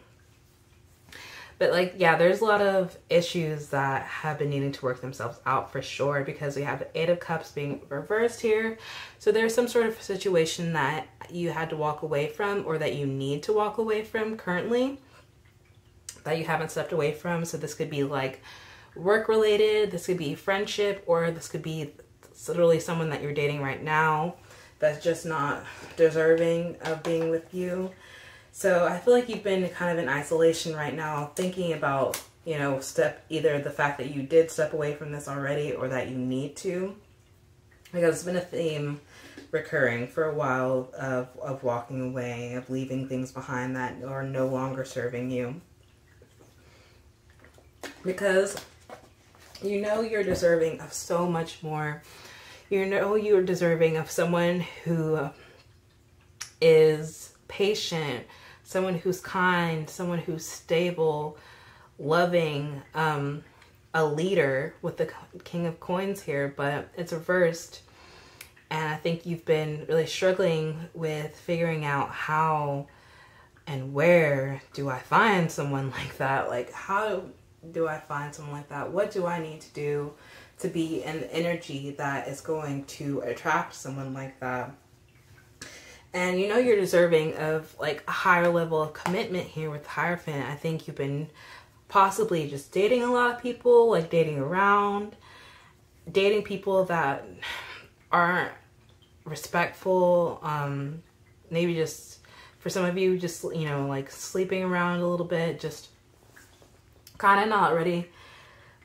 But like, yeah, there's a lot of issues that have been needing to work themselves out for sure, because we have the 8 of Cups being reversed here. So there's some sort of situation that you had to walk away from, or that you need to walk away from currently, that you haven't stepped away from. So this could be like work related, this could be friendship, or this could be literally someone that you're dating right now that's just not deserving of being with you. So I feel like you've been kind of in isolation right now, thinking about, you know, either the fact that you did step away from this already, or that you need to. Because it's been a theme recurring for a while of walking away, of leaving things behind that are no longer serving you. Because you know you're deserving of so much more. You know you're deserving of someone who is patient, someone who's kind, someone who's stable, loving, a leader with the King of Coins here, but it's reversed. And I think you've been really struggling with figuring out how and where do I find someone like that? Like, how do I find someone like that? What do I need to do to be in the energy that is going to attract someone like that? And you know you're deserving of like a higher level of commitment here with the Hierophant. I think you've been possibly just dating a lot of people, like dating around, dating people that aren't respectful. Maybe just for some of you, just, you know, like sleeping around a little bit, just kind of not ready,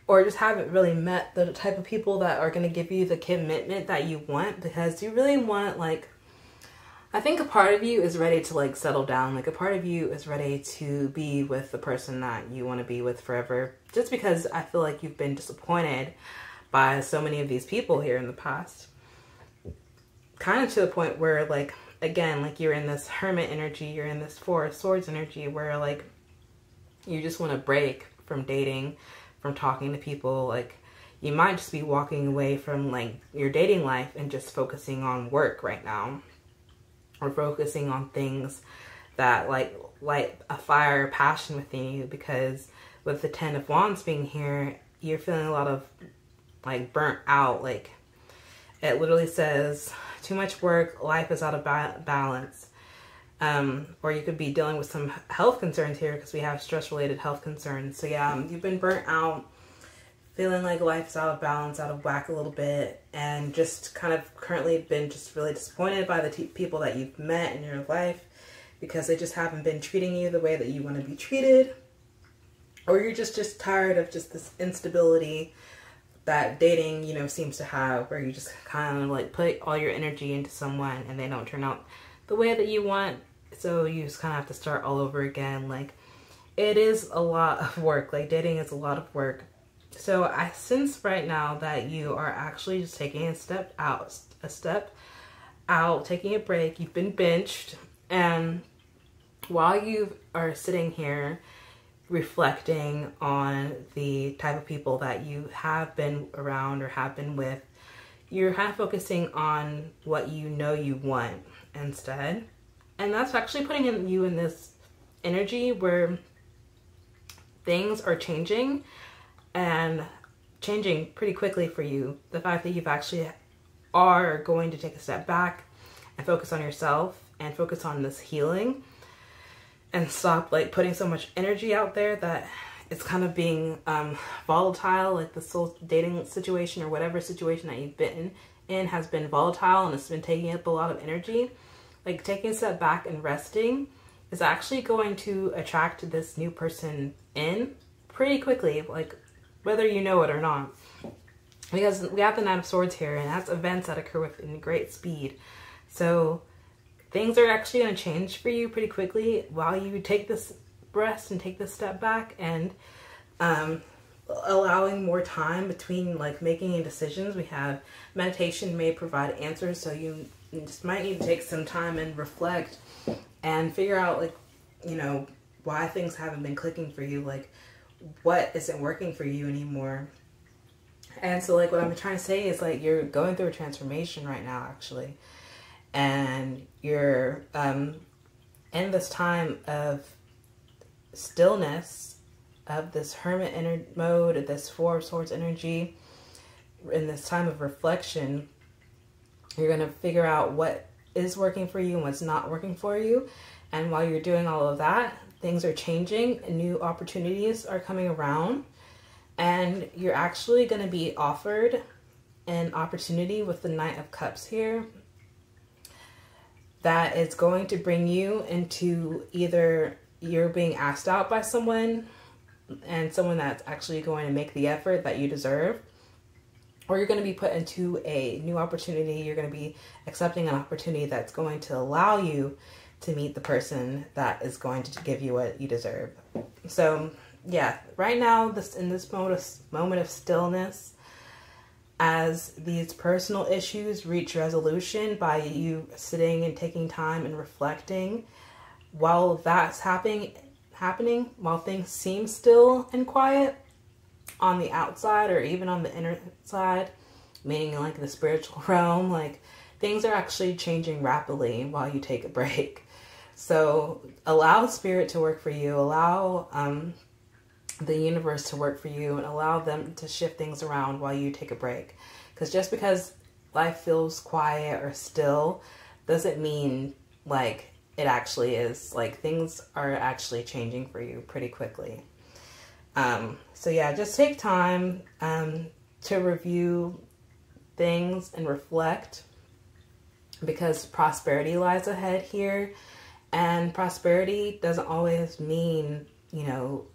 or just haven't really met the type of people that are going to give you the commitment that you want, because you really want, like, I think a part of you is ready to like settle down. Like a part of you is ready to be with the person that you want to be with forever. Just because I feel like you've been disappointed by so many of these people here in the past. Kind of to the point where, like, again, like you're in this Hermit energy, you're in this Four of Swords energy where like you just want to break from dating, from talking to people. Like you might just be walking away from like your dating life and just focusing on work right now. Or focusing on things that like light a fire passion within you, because with the Ten of Wands being here, you're feeling a lot of like burnt out. Like it literally says too much work, life is out of balance. Or you could be dealing with some health concerns here because we have stress related health concerns. So yeah, you've been burnt out, feeling like life's out of balance, out of whack a little bit, and just kind of currently been just really disappointed by the people that you've met in your life because they just haven't been treating you the way that you want to be treated. Or you're just tired of just this instability that dating, you know, seems to have, where you just kind of like put all your energy into someone and they don't turn out the way that you want. So you just kind of have to start all over again. Like it is a lot of work. Like dating is a lot of work. So I sense right now that you are actually just taking a step out, taking a break. You've been benched. And while you are sitting here reflecting on the type of people that you have been around or have been with, you're kind of focusing on what you know you want instead. And that's actually putting you in this energy where things are changing. And changing pretty quickly for you. The fact that you've actually are going to take a step back and focus on yourself and focus on this healing and stop like putting so much energy out there that it's kind of being volatile. Like this whole dating situation or whatever situation that you've been in has been volatile and it's been taking up a lot of energy. Like taking a step back and resting is actually going to attract this new person in pretty quickly. Like whether you know it or not, because we have the Knight of Swords here, and that's events that occur within great speed. So things are actually going to change for you pretty quickly while you take this rest and take this step back, and allowing more time between like making any decisions. We have meditation may provide answers, so you just might need to take some time and reflect and figure out, like, you know, why things haven't been clicking for you, like what isn't working for you anymore. And so like what I'm trying to say is like you're going through a transformation right now actually, and you're in this time of stillness, of this Hermit mode, this Four of Swords energy. In this time of reflection, you're going to figure out what is working for you and what's not working for you. And while you're doing all of that, things are changing and new opportunities are coming around, and you're actually going to be offered an opportunity with the Knight of Cups here that is going to bring you into either you're being asked out by someone, and someone that's actually going to make the effort that you deserve, or you're going to be put into a new opportunity. You're going to be accepting an opportunity that's going to allow you to meet the person that is going to give you what you deserve. So yeah, right now, in this moment of stillness, as these personal issues reach resolution by you sitting and taking time and reflecting, while that's happening, while things seem still and quiet, on the outside or even on the inner side, meaning like the spiritual realm, like things are actually changing rapidly while you take a break. So allow spirit to work for you, allow the universe to work for you, and allow them to shift things around while you take a break. Because just because life feels quiet or still doesn't mean like it actually is. Like things are actually changing for you pretty quickly. So yeah, just take time to review things and reflect, because prosperity lies ahead here. And prosperity doesn't always mean, you know,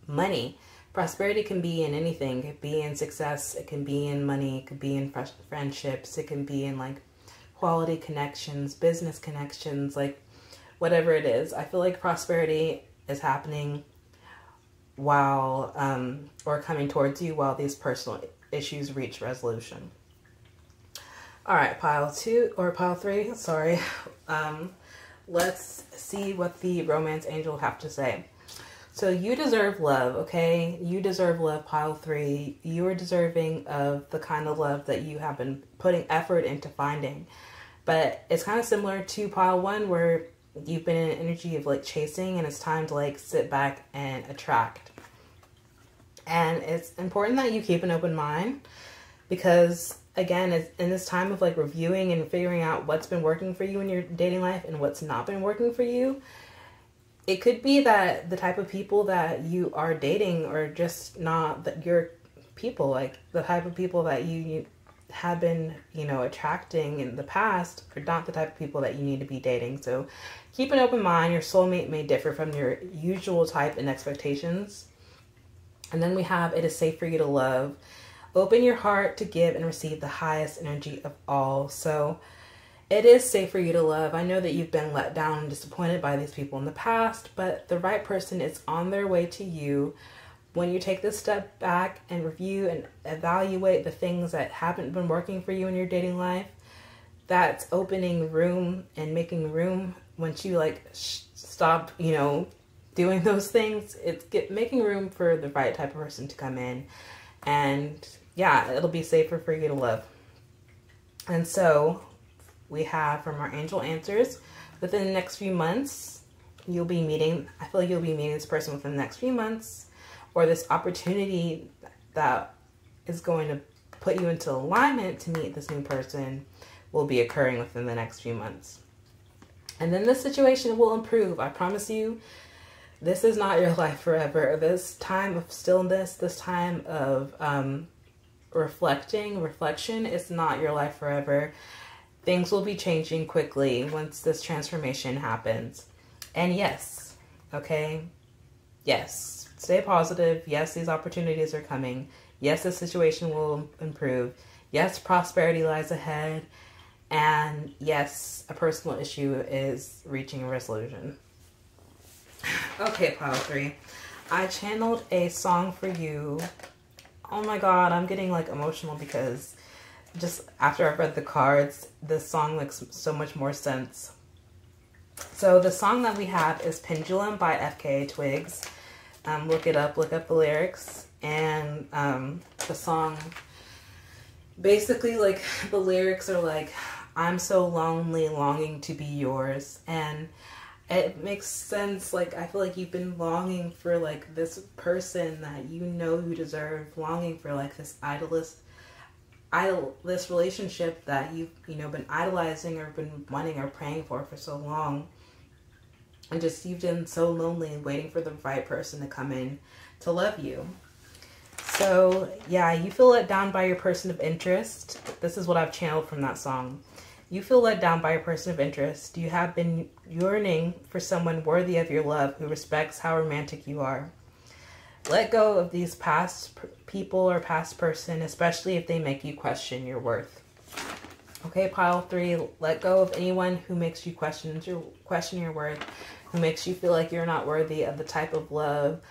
money. Prosperity can be in anything. It can be in success. It can be in money. It could be in friendships. It can be in like quality connections, business connections, like whatever it is. I feel like prosperity is happening while, or coming towards you while these personal issues reach resolution. All right, pile 3, sorry. Let's see what the romance angel have to say. So you deserve love, okay? You deserve love, pile 3. You are deserving of the kind of love that you have been putting effort into finding. But it's kind of similar to pile 1, where you've been in an energy of like chasing, and it's time to like sit back and attract. And it's important that you keep an open mind, because again, it's in this time of like reviewing and figuring out what's been working for you in your dating life and what's not been working for you. It could be that the type of people that you are dating are just not your people, like the type of people that you have been, you know, attracting in the past are not the type of people that you need to be dating. So keep an open mind. Your soulmate may differ from your usual type and expectations. And then we have, it is safe for you to love. Open your heart to give and receive the highest energy of all. So it is safe for you to love. I know that you've been let down and disappointed by these people in the past, but the right person is on their way to you. When you take this step back and review and evaluate the things that haven't been working for you in your dating life, that's opening room and making room. Once you like stop, you know, doing those things, it's making room for the right type of person to come in. And yeah, it'll be safer for you to love. And so we have from our angel answers, within the next few months, you'll be meeting, I feel like you'll be meeting this person within the next few months, or this opportunity that is going to put you into alignment to meet this new person will be occurring within the next few months. And then this situation will improve. I promise you, this is not your life forever. This time of stillness, this time of reflection is not your life forever. Things will be changing quickly once this transformation happens. And yes, okay, yes, stay positive. Yes, these opportunities are coming. Yes, the situation will improve. Yes, prosperity lies ahead. And yes, a personal issue is reaching a resolution. Okay, pile 3. I channeled a song for you. Oh my god, I'm getting like emotional because just after I've read the cards, this song makes so much more sense. So the song that we have is Pendulum by FKA Twigs. Look it up, look up the lyrics. And the song, basically like the lyrics are like, I'm so lonely, longing to be yours. And it makes sense. Like, I feel like you've been longing for like this person that you know you deserve, longing for like this this relationship that you've, you know, been idolizing or been wanting or praying for so long. And just, you've been so lonely and waiting for the right person to come in to love you. So yeah, you feel let down by your person of interest. This is what I've channeled from that song. You feel let down by your person of interest. You have been yearning for someone worthy of your love who respects how romantic you are. Let go of these past people or past person, especially if they make you question your worth. Okay, pile 3, let go of anyone who makes you question your worth, who makes you feel like you're not worthy of the type of love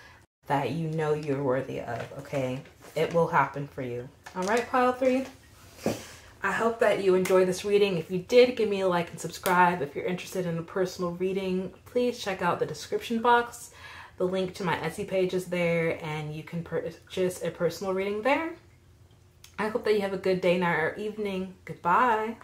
that you know you're worthy of, okay? It will happen for you. All right, pile 3? I hope that you enjoyed this reading. If you did, give me a like and subscribe. If you're interested in a personal reading, please check out the description box. The link to my Etsy page is there, and you can purchase a personal reading there. I hope that you have a good day, night, or evening. Goodbye.